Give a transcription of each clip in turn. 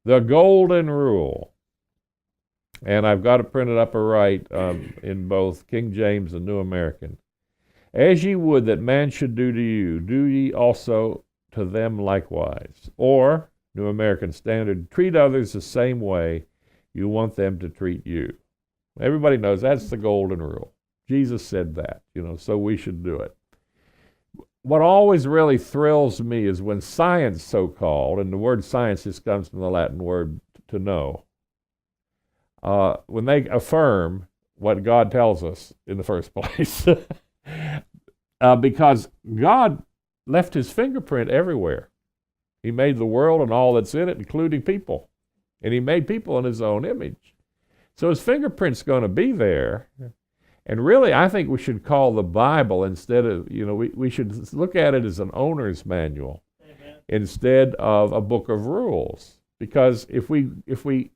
The golden rule. And I've got it printed up right in both King James and New American. As ye would that man should do to you, do ye also to them likewise. Or, New American Standard, treat others the same way you want them to treat you. Everybody knows that's the golden rule. Jesus said that, so we should do it. What always really thrills me is when science, so-called, and the word science just comes from the Latin word to know, when they affirm what God tells us in the first place. Because God left his fingerprint everywhere. He made the world and all that's in it, including people. And he made people in his own image. So his fingerprint's going to be there. And really, I think we should call the Bible instead of, we should look at it as an owner's manual. Amen. Instead of a book of rules. Because if we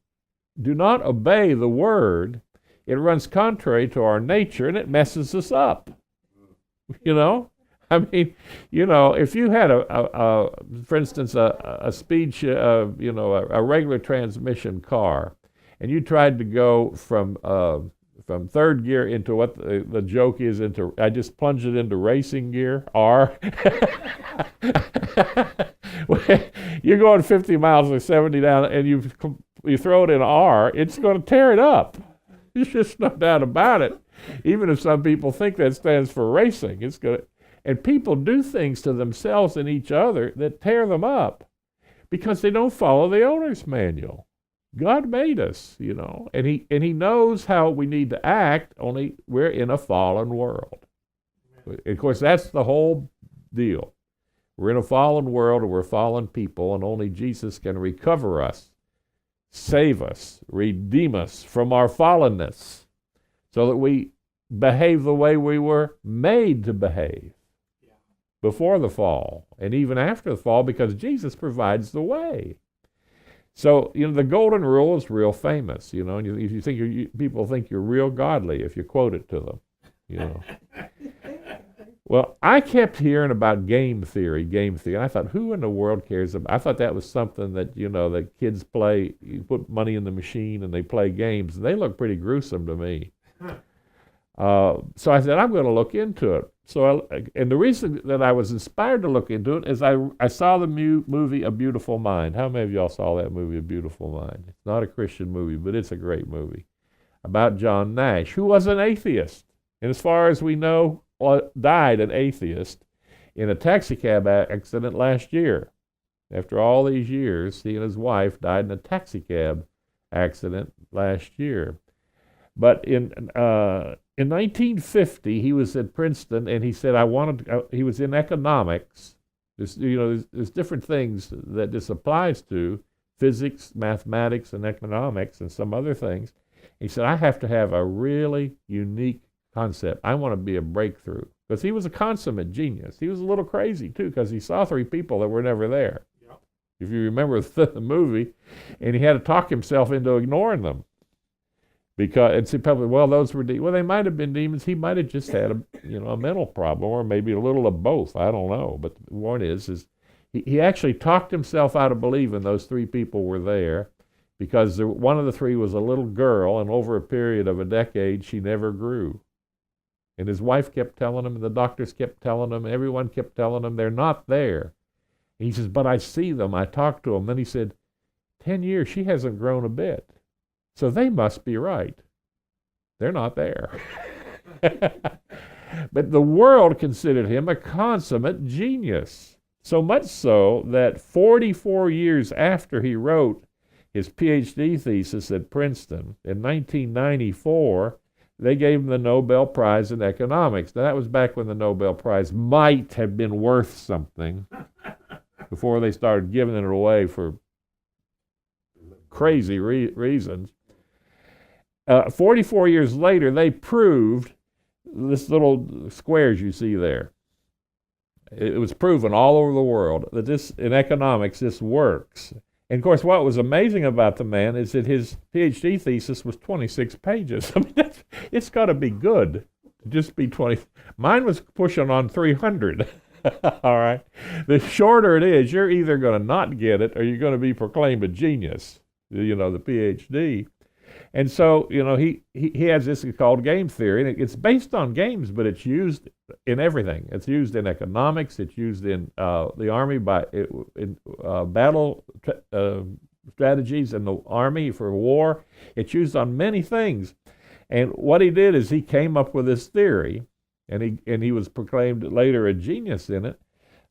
do not obey the word, it runs contrary to our nature and it messes us up. I mean, if you had for instance, a speed, a regular transmission car, and you tried to go from third gear into what the joke is I just plunged it into racing gear, R. You're going 50 miles or 70 down, and you throw it in R, it's going to tear it up. There's just no doubt about it. Even if some people think that stands for racing, it's going to. And people do things to themselves and each other that tear them up because they don't follow the owner's manual. God made us, and he knows how we need to act, only we're in a fallen world. Of course, that's the whole deal. We're in a fallen world and we're fallen people, and only Jesus can recover us, save us, redeem us from our fallenness so that we behave the way we were made to behave before the fall and even after the fall, because Jesus provides the way. So, the golden rule is real famous, and if you think people think you're real godly if you quote it to them, Well, I kept hearing about game theory, and I thought, who in the world cares about? I thought that was something that, that kids play. You put money in the machine and they play games, and they look pretty gruesome to me. So I said, I'm going to look into it. And the reason that I was inspired to look into it is I saw the movie A Beautiful Mind. How many of y'all saw that movie, A Beautiful Mind? It's not a Christian movie, but it's a great movie about John Nash, who was an atheist. And as far as we know, died an atheist in a taxicab accident last year. After all these years, he and his wife died in a taxicab accident last year. But in 1950, he was at Princeton, and he said, he was in economics. There's different things that this applies to, physics, mathematics, and economics, and some other things. He said, I have to have a really unique concept. I want to be a breakthrough. Because he was a consummate genius. He was a little crazy, too, because he saw three people that were never there. Yep. If you remember the movie, and he had to talk himself into ignoring them. Because it's probably, those were they might have been demons. He might have just had a mental problem, or maybe a little of both. I don't know. But the point is he actually talked himself out of believing those three people were there, because one of the three was a little girl, and over a period of a decade, she never grew. And his wife kept telling him, and the doctors kept telling him, everyone kept telling him they're not there. And he says, but I see them. I talked to them. Then he said, 10 years, she hasn't grown a bit. So they must be right. They're not there. But the world considered him a consummate genius. So much so that 44 years after he wrote his PhD thesis at Princeton, in 1994, they gave him the Nobel Prize in Economics. Now, that was back when the Nobel Prize might have been worth something before they started giving it away for crazy reasons. 44 years later, they proved this little squares you see there. It was proven all over the world that in economics, this works. And of course, what was amazing about the man is that his PhD thesis was 26 pages. I mean, it's got to be good to just be 20. Mine was pushing on 300. All right. The shorter it is, you're either going to not get it or you're going to be proclaimed a genius, the PhD. And so, he has this called game theory, and it's based on games, but it's used in everything. It's used in economics. It's used in the Army in battle strategies in the Army for war. It's used on many things. And what he did is he came up with this theory, and he was proclaimed later a genius in it.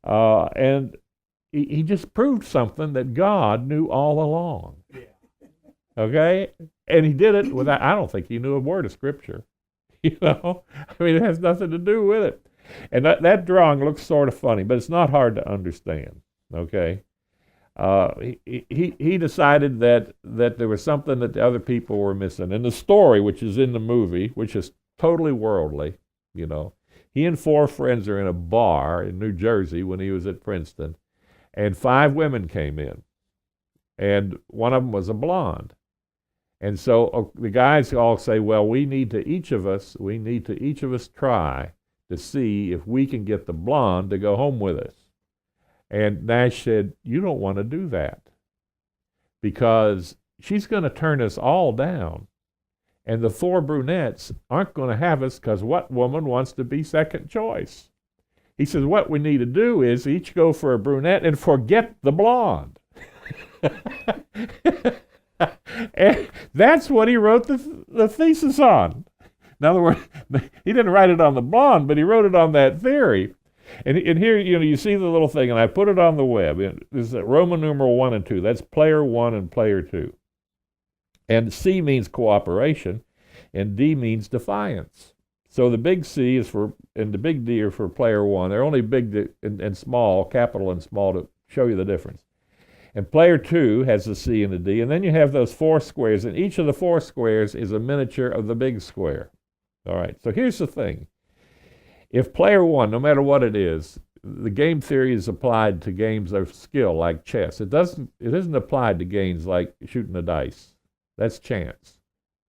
And he just proved something that God knew all along. Okay? And he did it without, I don't think he knew a word of Scripture. I mean, it has nothing to do with it. And that drawing looks sort of funny, but it's not hard to understand. Okay? He decided that there was something that the other people were missing. And the story, which is in the movie, which is totally worldly, he and 4 friends are in a bar in New Jersey when he was at Princeton, and 5 women came in, and one of them was a blonde. And so the guys all say, well, we need to each of us try to see if we can get the blonde to go home with us. And Nash said, you don't want to do that because she's going to turn us all down. And the 4 brunettes aren't going to have us because what woman wants to be second choice? He says, what we need to do is each go for a brunette and forget the blonde. And that's what he wrote the thesis on. In other words, he didn't write it on the blonde, but he wrote it on that theory. And here, you see the little thing, and I put it on the web. This is Roman numeral 1 and 2. That's player 1 and player 2. And C means cooperation, and D means defiance. So the big C is and the big D are for player 1. They're only big and small, capital and small, to show you the difference. And player 2 has the C and the D, and then you have those 4 squares, and each of the 4 squares is a miniature of the big square. All right, so here's the thing. If player 1, no matter what it is, the game theory is applied to games of skill like chess. It isn't applied to games like shooting the dice. That's chance,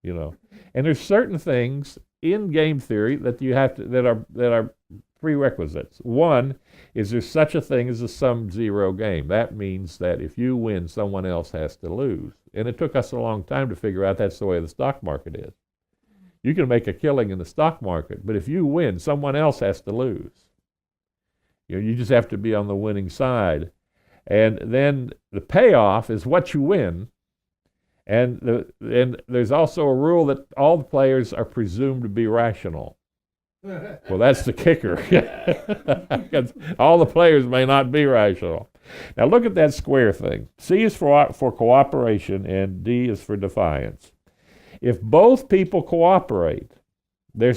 And there's certain things in game theory that you have to that are prerequisites. One is there's such a thing as a sum zero game. That means that if you win, someone else has to lose. And it took us a long time to figure out that's the way the stock market is. You can make a killing in the stock market, but if you win, someone else has to lose. You just have to be on the winning side. And then the payoff is what you win. And there's also a rule that all the players are presumed to be rational. Well, that's the kicker. All the players may not be rational. Now look at that square thing. C is for cooperation and D is for defiance. If both people cooperate, their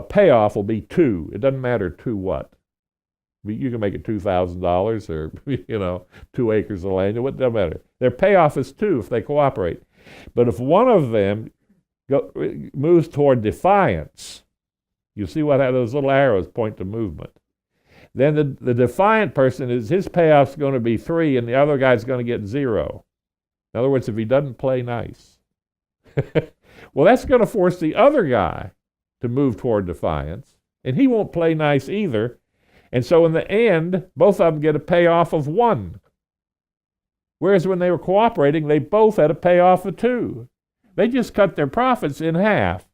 payoff will be 2. It doesn't matter 2 what. You can make it $2,000 or 2 acres of land. It doesn't matter. Their payoff is 2 if they cooperate. But if one of them moves toward defiance, you see how those little arrows point to movement. Then the defiant person his payoff's going to be 3, and the other guy's going to get 0. In other words, if he doesn't play nice. Well, that's going to force the other guy to move toward defiance, and he won't play nice either. And so in the end, both of them get a payoff of 1. Whereas when they were cooperating, they both had a payoff of 2. They just cut their profits in half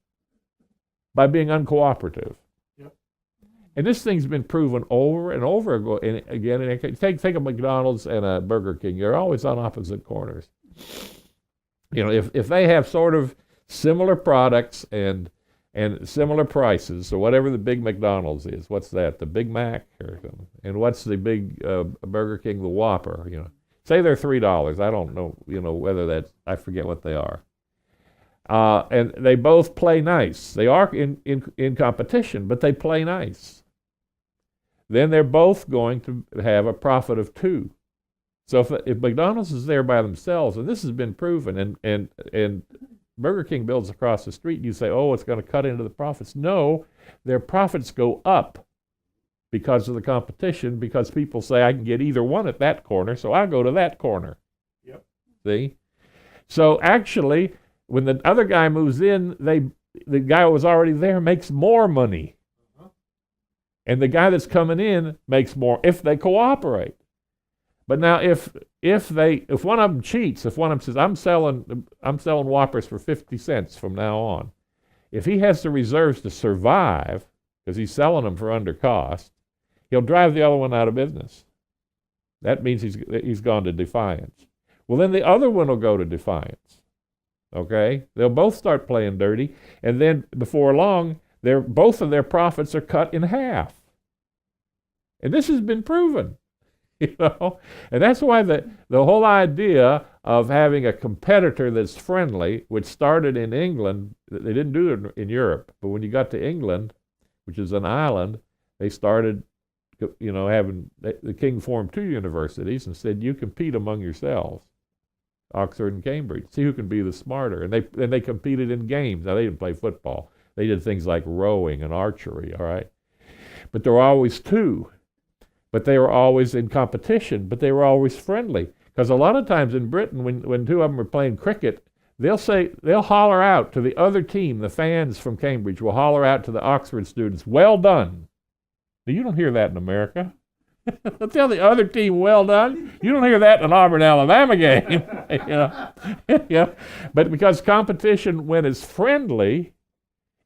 by being uncooperative. Yep. And this thing's been proven over and over again. And take a McDonald's and a Burger King. You're always on opposite corners. If they have sort of similar products and similar prices, or whatever the big McDonald's is, what's that? The Big Mac, and what's the big Burger King? The Whopper. Say they're $3. I don't know. Whether I forget what they are. And they both play nice. They are in competition, but they play nice. Then they're both going to have a profit of 2. So if McDonald's is there by themselves, and this has been proven, and Burger King builds across the street, you say, oh, it's going to cut into the profits. No, their profits go up because of the competition, because people say, I can get either one at that corner, so I'll go to that corner. Yep. See? So actually, when the other guy moves in, the guy who was already there makes more money. And the guy that's coming in makes more if they cooperate. But now if one of them cheats, if one of them says, I'm selling Whoppers for 50 cents from now on, if he has the reserves to survive, because he's selling them for under cost, he'll drive the other one out of business. That means he's gone to defiance. Well, then the other one will go to defiance. Okay? They'll both start playing dirty, and then before long, both of their profits are cut in half. And this has been proven. You know, and that's why the whole idea of having a competitor that's friendly, which started in England, they didn't do it in Europe, but when you got to England, which is an island, they started, you know, the king formed two universities and said, you compete among yourselves, Oxford and Cambridge, see who can be the smarter. And they competed in games. Now, they didn't play football. They did things like rowing and archery, all right? But there were always two. But they were always in competition, but they were always friendly. Because a lot of times in Britain, when two of them are playing cricket, they'll holler out to the other team, the fans from Cambridge will holler out to the Oxford students, well done. Now, you don't hear that in America. They'll tell the other team, well done. You don't hear that in an Auburn, Alabama game. You know? Yeah. But because competition, when it's friendly,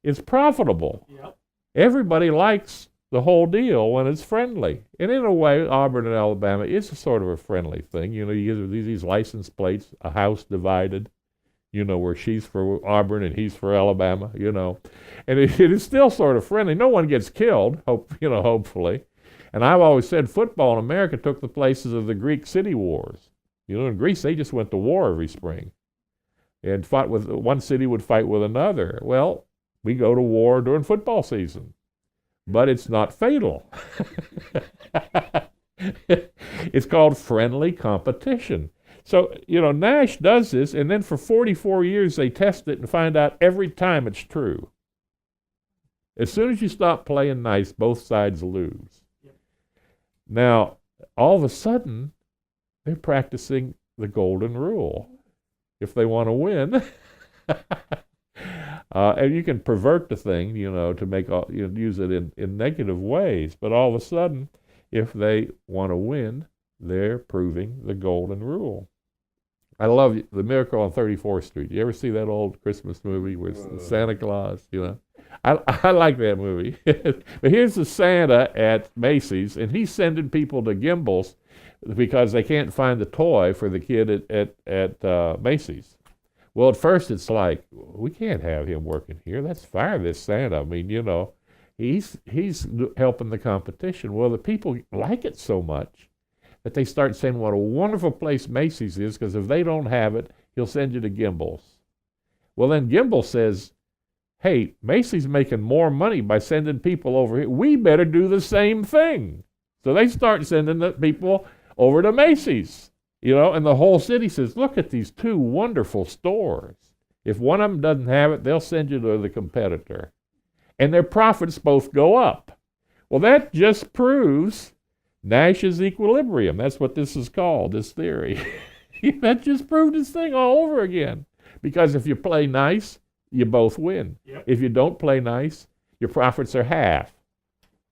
is profitable. Yep. Everybody likes the whole deal when it's friendly. And in a way, Auburn and Alabama is a sort of a friendly thing. You know, you get these license plates, a house divided, you know, where she's for Auburn and he's for Alabama, you know. And it is still sort of friendly. No one gets killed, hopefully. And I've always said football in America took the places of the Greek city wars. You know, in Greece, they just went to war every spring and fought with, one city would fight with another. Well, we go to war during football season. But it's not fatal. It's called friendly competition. So, you know, Nash does this, and then for 44 years they test it and find out every time it's true. As soon as you stop playing nice, both sides lose. Yep. Now, all of a sudden, they're practicing the golden rule. If they want to win, and you can pervert the thing, you know, to make use it in negative ways. But all of a sudden, if they want to win, they're proving the golden rule. I love The Miracle on 34th Street. You ever see that old Christmas movie with Santa Claus? You know, I like that movie. But here's the Santa at Macy's, and he's sending people to Gimbel's because they can't find the toy for the kid at Macy's. Well, at first it's like, we can't have him working here. Let's fire this Santa. I mean, you know, he's helping the competition. Well, the people like it so much that they start saying what a wonderful place Macy's is, because if they don't have it, he'll send you to Gimbel's. Well, then Gimbel says, hey, Macy's making more money by sending people over here. We better do the same thing. So they start sending the people over to Macy's. You know, and the whole city says, look at these two wonderful stores. If one of them doesn't have it, they'll send you to the competitor. And their profits both go up. Well, that just proves Nash's equilibrium. That's what this is called, this theory. That just proved this thing all over again. Because if you play nice, you both win. Yep. If you don't play nice, your profits are half.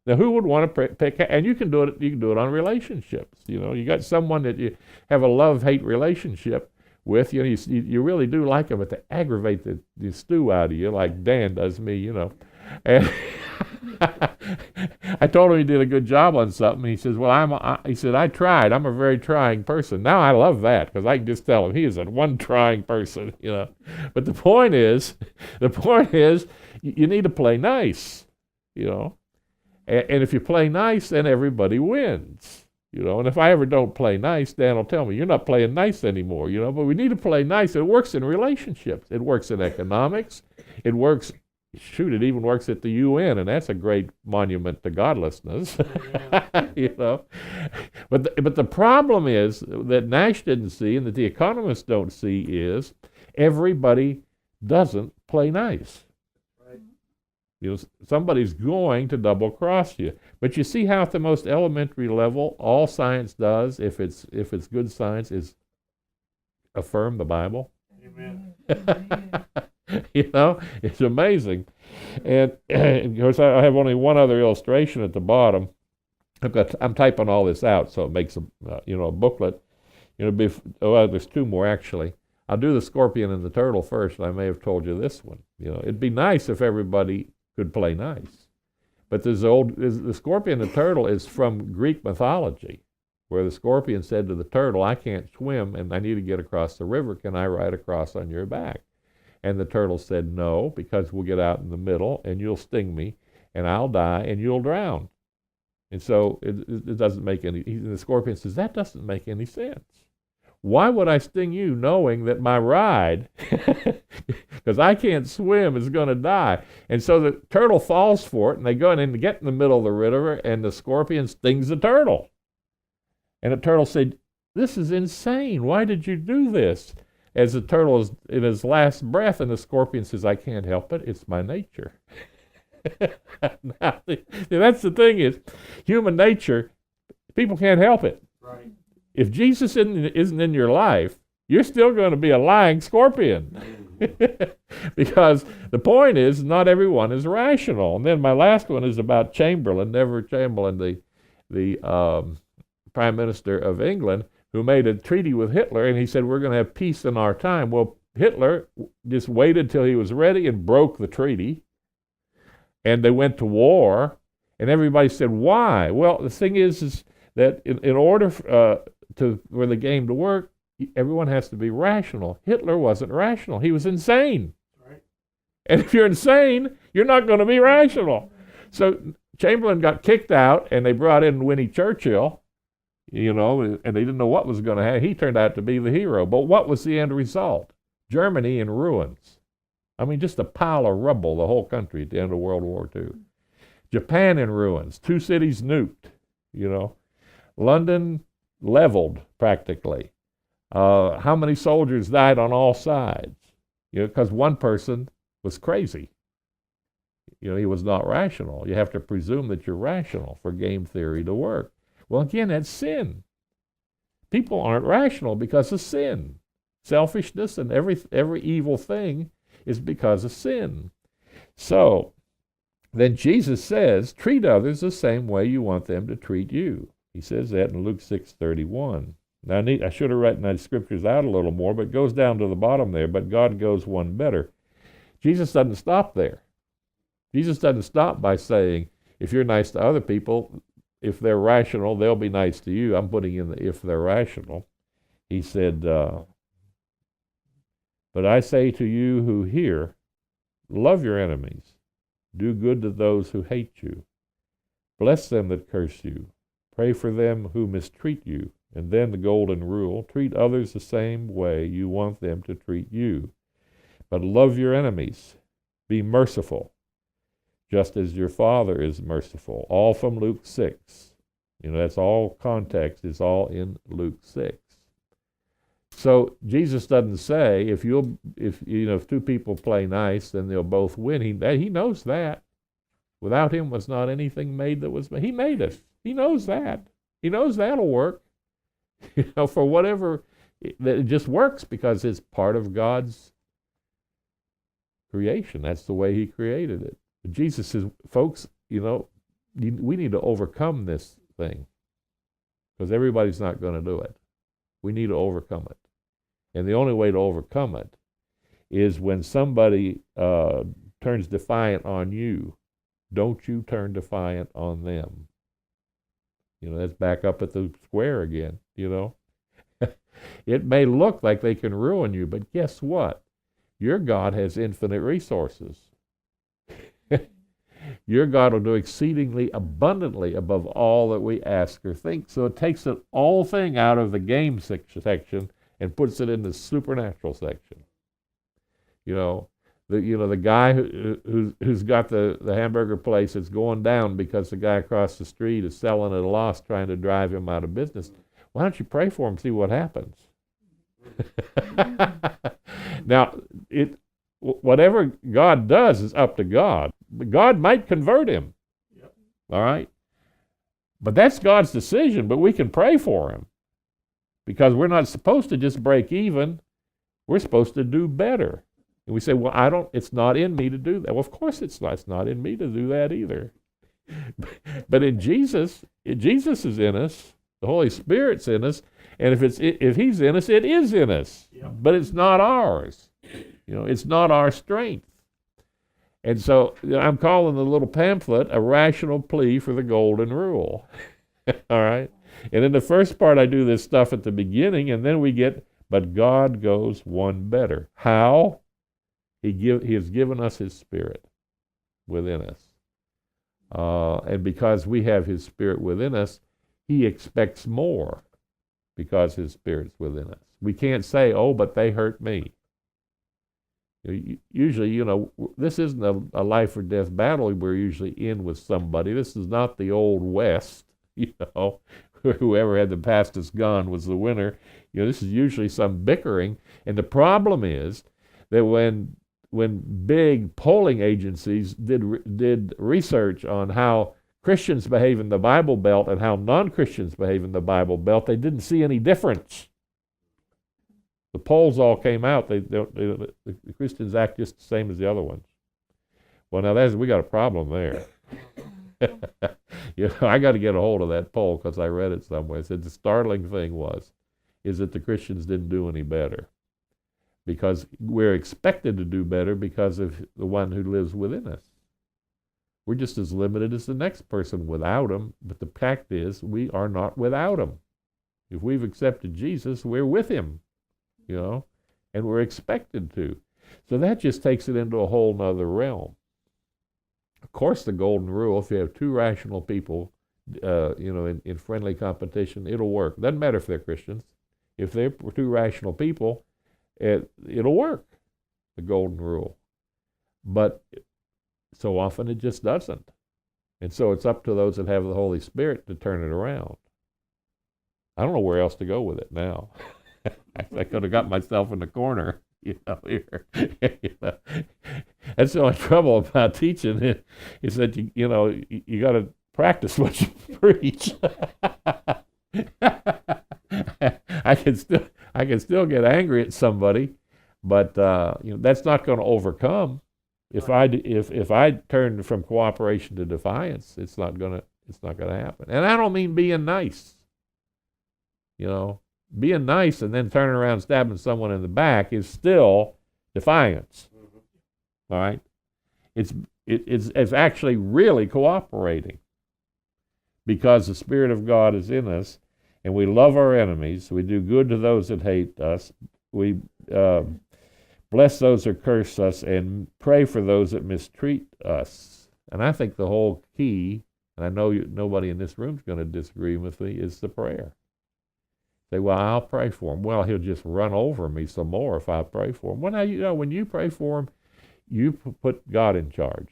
Now, who would want to pick? And you can do it. You can do it on relationships. You know, you got someone that you have a love-hate relationship with. You know, you really do like them, but they aggravate the stew out of you, like Dan does me. You know, and I told him he did a good job on something. He says, "Well, he said I tried. I'm a very trying person." Now I love that because I can just tell him he is a one trying person. You know, but the point is, you need to play nice. You know. And if you play nice, then everybody wins, you know. And if I ever don't play nice, Dan will tell me, you're not playing nice anymore, you know. But we need to play nice. It works in relationships. It works in economics. It works, it even works at the UN, and that's a great monument to godlessness, you know. But the problem is that Nash didn't see and that the economists don't see is everybody doesn't play nice. You know, somebody's going to double cross you. But you see how at the most elementary level, all science does, if it's good science, is affirm the Bible. Amen. It's amazing. And of course, I have only one other illustration at the bottom. I'm typing all this out, so it makes a booklet. There's two more actually. I'll do the scorpion and the turtle first, and I may have told you this one. It'd be nice if everybody could play nice. But the scorpion and the turtle is from Greek mythology, where the scorpion said to the turtle, I can't swim and I need to get across the river. Can I ride across on your back? And the turtle said, no, because we'll get out in the middle and you'll sting me and I'll die and you'll drown. And so it doesn't make any, the scorpion says, that doesn't make any sense. Why would I sting you knowing that my ride, because I can't swim, is going to die? And so the turtle falls for it, and they go in and get in the middle of the river, and the scorpion stings the turtle. And the turtle said, this is insane. Why did you do this? As the turtle is in his last breath, and the scorpion says, I can't help it. It's my nature. Now, that's the thing is, human nature, people can't help it. Right. If Jesus isn't in your life, you're still going to be a lying scorpion. Because the point is, not everyone is rational. And then my last one is about Chamberlain, Neville Chamberlain, the Prime Minister of England, who made a treaty with Hitler, and he said, we're going to have peace in our time. Well, Hitler just waited till he was ready and broke the treaty, and they went to war, and everybody said, why? Well, the thing is that in order for the game to work, everyone has to be rational. Hitler wasn't rational. He was insane. Right. And if you're insane, you're not going to be rational. So Chamberlain got kicked out, and they brought in Winnie Churchill, and they didn't know what was going to happen. He turned out to be the hero. But what was the end result? Germany in ruins. I mean, just a pile of rubble, the whole country at the end of World War II. Japan in ruins, 2 cities nuked, London leveled practically. How many soldiers died on all sides? Because one person was crazy. He was not rational. You have to presume that you're rational for game theory to work. Well, again, that's sin. People aren't rational because of sin. Selfishness and every evil thing is because of sin. So then Jesus says, treat others the same way you want them to treat you. He says that in Luke 6:31. Now, I should have written the scriptures out a little more, but it goes down to the bottom there, but God goes one better. Jesus doesn't stop there. Jesus doesn't stop by saying, if you're nice to other people, if they're rational, they'll be nice to you. I'm putting in the if they're rational. He said, but I say to you who hear, love your enemies. Do good to those who hate you. Bless them that curse you. Pray for them who mistreat you. And then the golden rule, treat others the same way you want them to treat you. But love your enemies. Be merciful, just as your Father is merciful. All from Luke 6. That's all context. It's all in Luke 6. So Jesus doesn't say if two people play nice, then they'll both win. He knows that. Without him was not anything made that was made. He made us. He knows that. He knows that'll work. For whatever, it just works because it's part of God's creation. That's the way he created it. But Jesus says, folks, we need to overcome this thing because everybody's not going to do it. We need to overcome it. And the only way to overcome it is when somebody turns defiant on you, don't you turn defiant on them. That's back up at the square again, It may look like they can ruin you, but guess what? Your God has infinite resources. Your God will do exceedingly abundantly above all that we ask or think. So it takes it all thing out of the game section and puts it in the supernatural section. The guy who's got the hamburger place that's going down because the guy across the street is selling at a loss, trying to drive him out of business. Why don't you pray for him, see what happens? Now, whatever God does is up to God. God might convert him. Yep. All right? But that's God's decision, but we can pray for him because we're not supposed to just break even. We're supposed to do better. And we say, well, it's not in me to do that. Well, of course it's not. It's not in me to do that either. But in Jesus is in us. The Holy Spirit's in us. And if he's in us, it is in us. Yep. But it's not ours. It's not our strength. And so I'm calling the little pamphlet a rational plea for the golden rule. All right? And in the first part, I do this stuff at the beginning, and then we get, but God goes one better. How? He has given us his Spirit within us. And because we have his Spirit within us, he expects more because his Spirit's within us. We can't say, oh, but they hurt me. Usually, this isn't a life or death battle we're usually in with somebody. This is not the old West, whoever had the fastest gun was the winner. This is usually some bickering. And the problem is that when big polling agencies did research on how Christians behave in the Bible Belt and how non-Christians behave in the Bible Belt, they didn't see any difference. The polls all came out. The Christians act just the same as the other ones. Well, now we got a problem there. I got to get a hold of that poll because I read it somewhere. It said the startling thing is that the Christians didn't do any better, because we're expected to do better because of the one who lives within us. We're just as limited as the next person without him, but the fact is we are not without him. If we've accepted Jesus, we're with him, and we're expected to. So that just takes it into a whole nother realm. Of course, the golden rule, if you have two rational people, in friendly competition, it'll work. Doesn't matter if they're Christians. If they're two rational people, it'll work, the golden rule. But so often it just doesn't. And so it's up to those that have the Holy Spirit to turn it around. I don't know where else to go with it now. I could have got myself in the corner, here. That's the only trouble about teaching is that you got to practice what you preach. I can still get angry at somebody, but that's not going to overcome. If I turn from cooperation to defiance, it's not going to happen. And I don't mean being nice. Being nice and then turning around and stabbing someone in the back is still defiance. All right? It's actually really cooperating, because the Spirit of God is in us, and we love our enemies. We do good to those that hate us. We bless those that curse us, and pray for those that mistreat us. And I think the whole key, and I know nobody in this room is going to disagree with me, is the prayer. Say, well, I'll pray for him. Well, he'll just run over me some more if I pray for him. Well, now, when you pray for him, you put God in charge.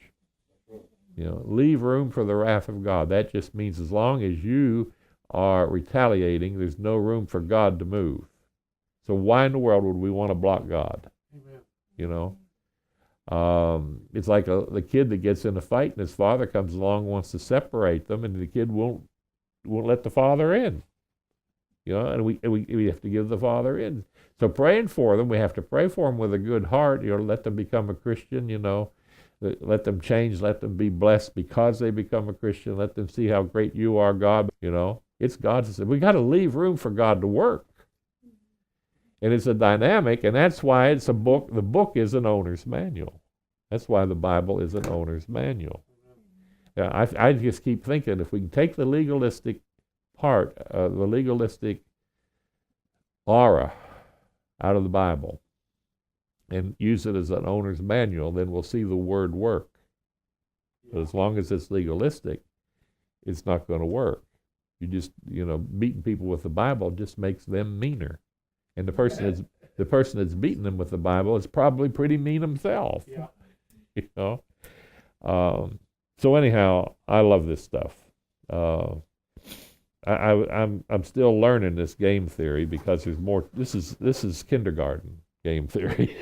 Leave room for the wrath of God. That just means as long as you are retaliating, there's no room for God to move. So why in the world would we want to block God? Amen. It's like the kid that gets in a fight and his father comes along and wants to separate them, and the kid won't let the father in. And we have to give the father in. So praying for them, we have to pray for them with a good heart. Let them become a Christian. Let them change. Let them be blessed because they become a Christian. Let them see how great you are, God. It's God's. We got to leave room for God to work. And it's a dynamic, and that's why it's a book. The book is an owner's manual. That's why the Bible is an owner's manual. I just keep thinking, if we can take the legalistic part, the legalistic aura out of the Bible and use it as an owner's manual, then we'll see the word work. But as long as it's legalistic, it's not going to work. You just, beating people with the Bible just makes them meaner. And the person that's beating them with the Bible is probably pretty mean himself. Yeah. So anyhow, I love this stuff. I'm still learning this game theory, because there's more. This is kindergarten game theory.